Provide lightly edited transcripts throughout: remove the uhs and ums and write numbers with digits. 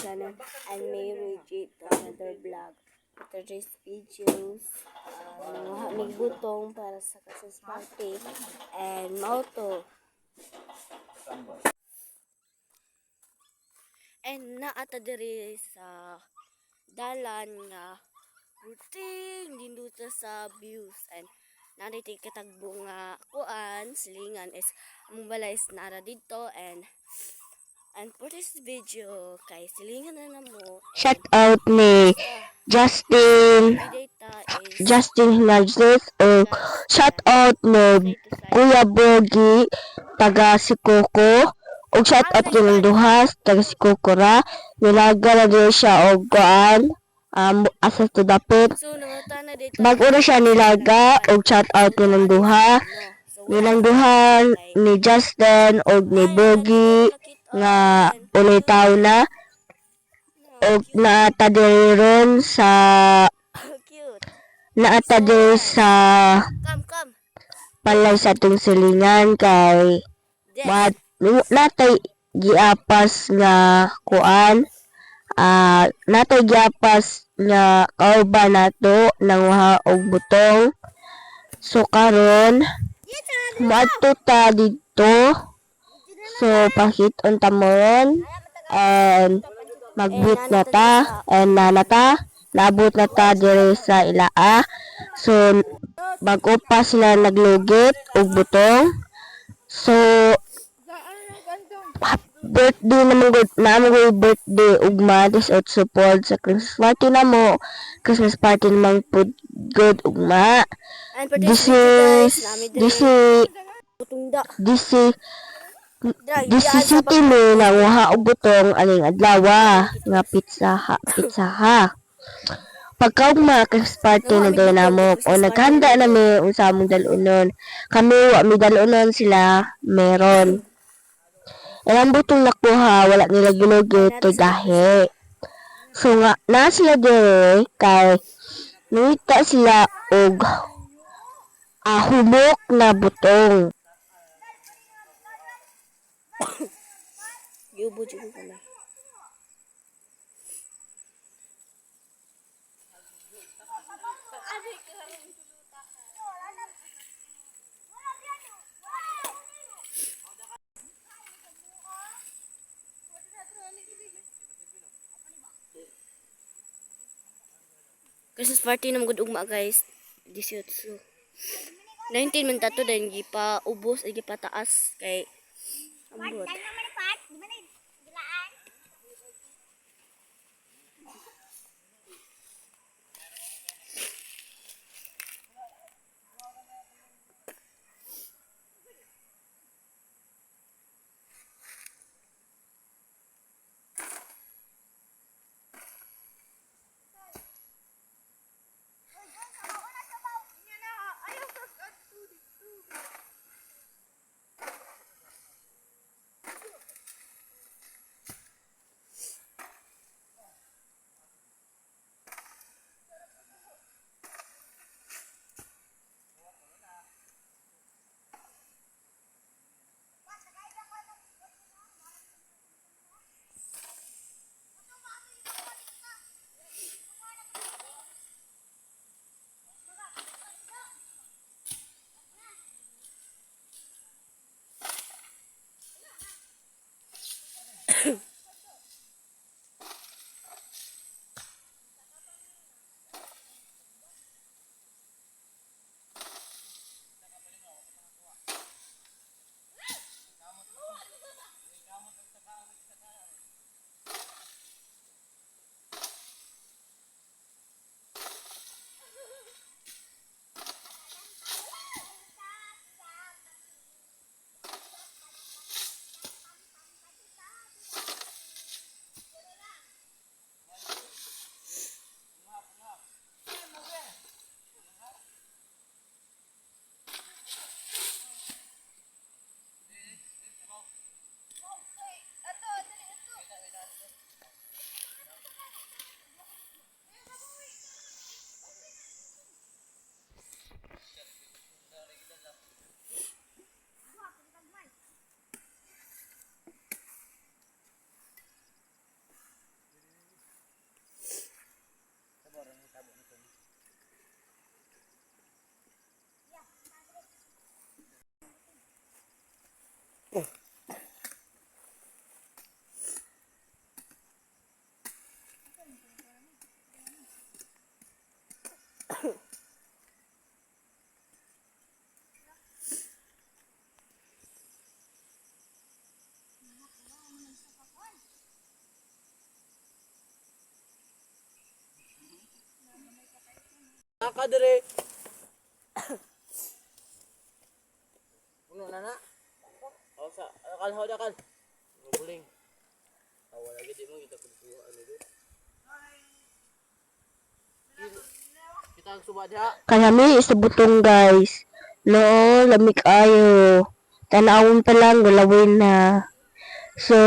channel. I'm Mary J to another vlog. Today's videos, may butong para sa Christmas party and mauto. And naata diri sa dalan nga buting dinduta sa views and narito katagbo nga kuan silingan is among balay is nara dito and for this video kay silingan na namo. Shout out ni Justin Hernandez o shout out ni Kuya Bogi taga Sikoko o shout out yung duhas taga Sikoko ra nilaga na din siya og kuan asa to dapit bago na siya nilaga og shout out yung duha nilang duha ni Justin og ni Bogi nga uloy taw na og naatadiron sa palay sa atong silingan kay natay giapas nga kuan natay giapas nga kauban nato nang waha og butong so karon moadto ta dito so pakit-on ta moron and magbut na ta and naabot na ta diri sa ilaa so bago pa sila naglugit og butong so birthday naman gud birthday ugma 18 pod sa Christmas party namo Christmas party namang pud good ugma this is City mo na waha og butong aning adlaw nga pizza ha. Pagkaugma Christmas party na din namo o naghanda na mi unsa among dalunon. Kami wa mi dalunon sila meron. Ang butong nakuha wala nila ginugit kay gahe. So nga na sila dire kay nuita sila og humok na butong. Yubo jud ko na. Christmas party na magud ugma guys. 18. 19 man tato din gipa ubos ay gipa taas kay ambot. Naka dire. Puno na na. O sa akal ho dakal. Buling. Awa lagi di mo kita kuha ano do. Kita ang suba diha. Kanami sa butong guys. No, lamig ayo. Tanawon pa lang, galawin na. So,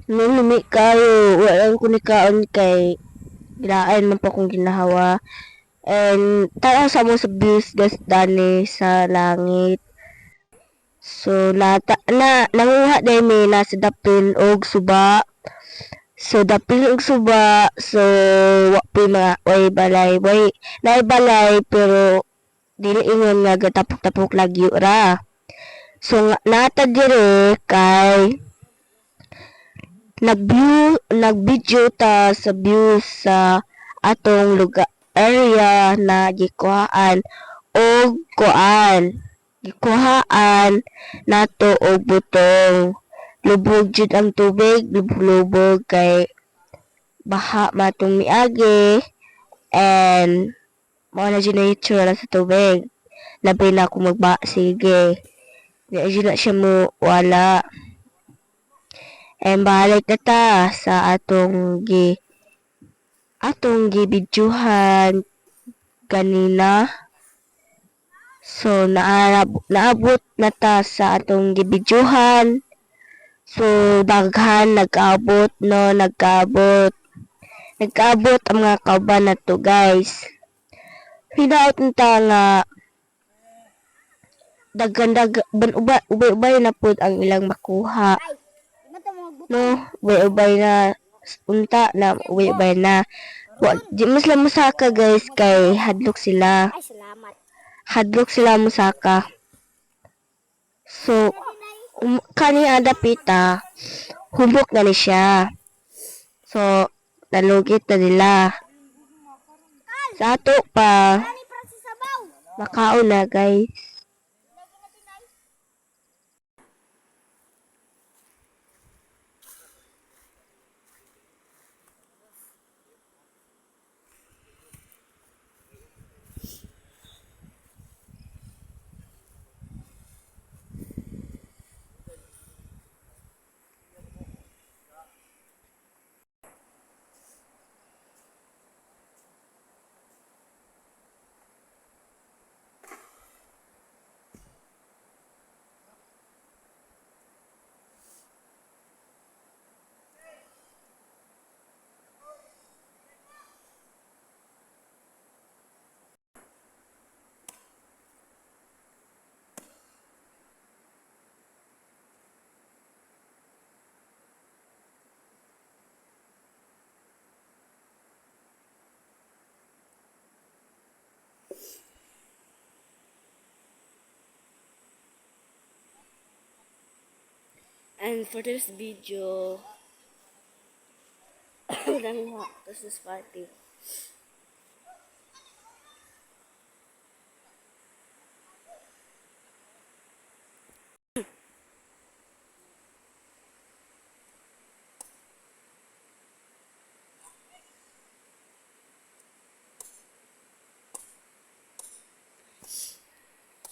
no, lamig kayo. Walang kunikaon kay gilaan man pa kong ginahawa. And, tara sa mo sa views guys dani sa langit. So, nanguha dahil may nasa dapin og suba. So, dapil og suba. So, wapoy mga way balay. Way balay pero dili ingon nga gatapok-tapok lagi ra. So, nata dire kay nag-video ta sa views sa atong lugar area na gikuhaan og kuan. Gikuhaan nato og butong. Lubog jud ang tubig, lubog kay baha matong miagi and mao na jud na itsura sa tubig. Labi na ako sige. Di jud na siya mo wala. And balik na ta sa atong gibidyohan kanina. So naabot na ta sa atong gibidyohan. So daghan nag-abot no, nag-abot ang mga kauban na to guys. Hinaot nita nga daghan ubay na pud ang ilang makuha. No, ubay na unta na ubay na. Di mas lang musaka guys kay hadlok sila. Ay, salamat. Hadlok sila musaka. So, kani adapita, humok na ni siya. So, nalugit na nila. Sa ato pa, makaon na guys. And for this video, nanguha Christmas party.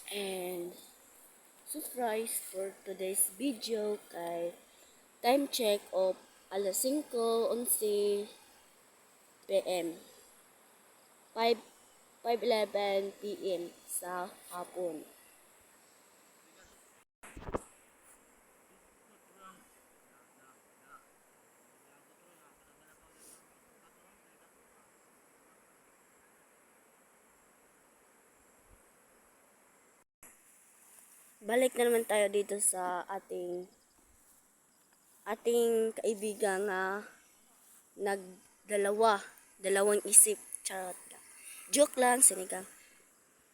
And surprise for today's video kay time check of alas 5:11 PM. 5:11 PM sa hapon. Balik na naman tayo dito sa ating kaibigan nga dalawang isip. Charot lang. Joke lang, sinigang.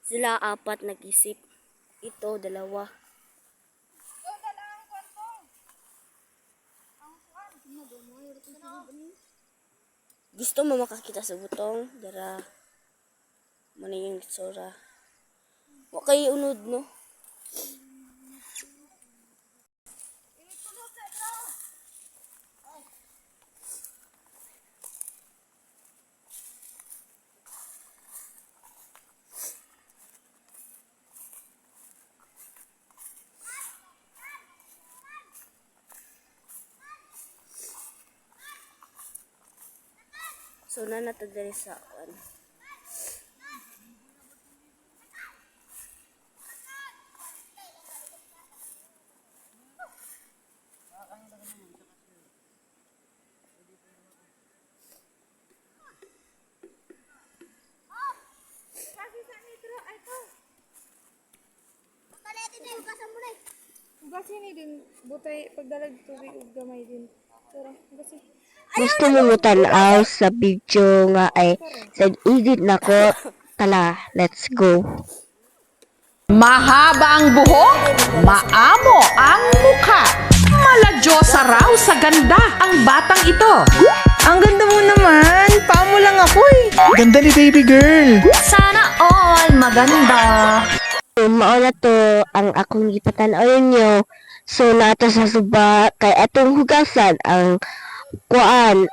Sila apat nag-isip. Ito, dalawa. Gusto mo makakita sa butong? Dara. Muna yung sora. Huwag kayo unod, no? So na nato diri sa kuan. Hugasin ni din butay pagdalag tubig ug gamay din. Tara, hugasin. Gusto mo mo tanaw sa video nga ay sa edit na ko. Tala, let's go. Mahaba ang buhok, maamo ang mukha. Maladyosa raw sa ganda ang batang ito. Ang ganda mo naman. Paamo lang ako eh. Ganda ni baby girl. Sana all maganda. Mao na to ang akong gipatanaw nyo. So nato sa suba kay atong hugasan ang kuan.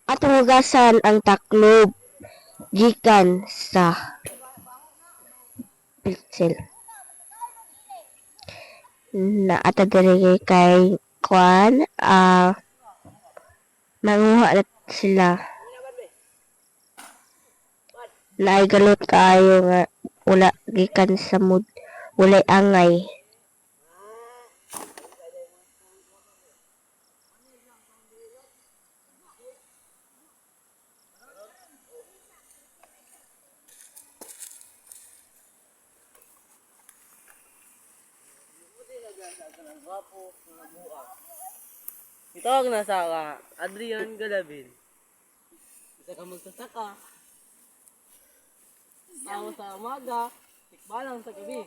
Atong hugasan ang taklob gikan sa pixel. Na ato diri kay kuan manguha na sila. Naigalot kayo nga wala gikan sa mood walay angay. Ito ang nasa ka, Adrian Galabin. Isa ka magsasaka. Ako sa umaga, tikbalang sa gabi.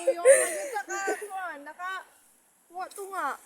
Yung maganda ka kuan, wa to nga.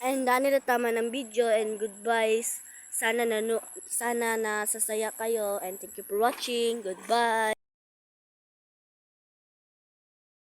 And dani na tama ng video and goodbye. Sana na sasaya kayo and thank you for watching. Goodbye.